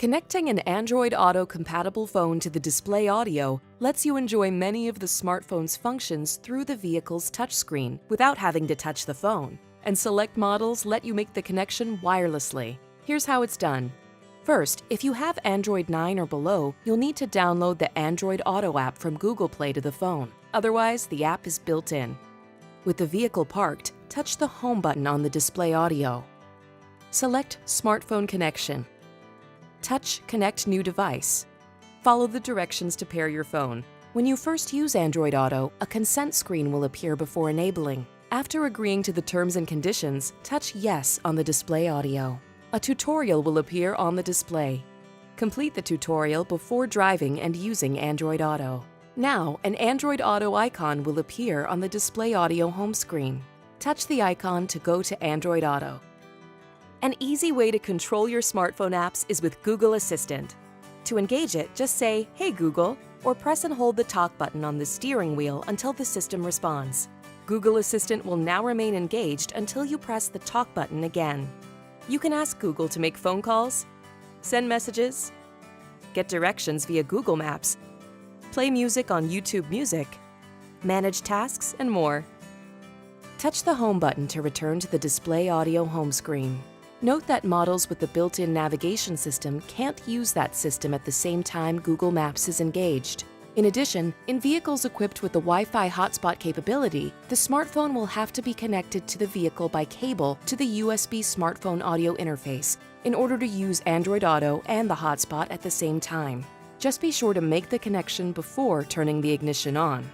Connecting an Android Auto-compatible phone to the display audio lets you enjoy many of the smartphone's functions through the vehicle's touchscreen without having to touch the phone. And select models let you make the connection wirelessly. Here's how it's done. First, if you have Android 9 or below, you'll need to download the Android Auto app from Google Play to the phone. Otherwise, the app is built in. With the vehicle parked, touch the Home button on the display audio. Select Smartphone Connection. Touch Connect New Device. Follow the directions to pair your phone. When you first use Android Auto, a consent screen will appear before enabling. After agreeing to the terms and conditions, touch Yes on the display audio. A tutorial will appear on the display. Complete the tutorial before driving and using Android Auto. Now, an Android Auto icon will appear on the display audio home screen. Touch the icon to go to Android Auto. An easy way to control your smartphone apps is with Google Assistant. To engage it, just say, "Hey Google," or press and hold the talk button on the steering wheel until the system responds. Google Assistant will now remain engaged until you press the talk button again. You can ask Google to make phone calls, send messages, get directions via Google Maps, play music on YouTube Music, manage tasks, and more. Touch the Home button to return to the display audio home screen. Note that models with the built-in navigation system can't use that system at the same time Google Maps is engaged. In addition, in vehicles equipped with the Wi-Fi hotspot capability, the smartphone will have to be connected to the vehicle by cable to the USB smartphone audio interface in order to use Android Auto and the hotspot at the same time. Just be sure to make the connection before turning the ignition on.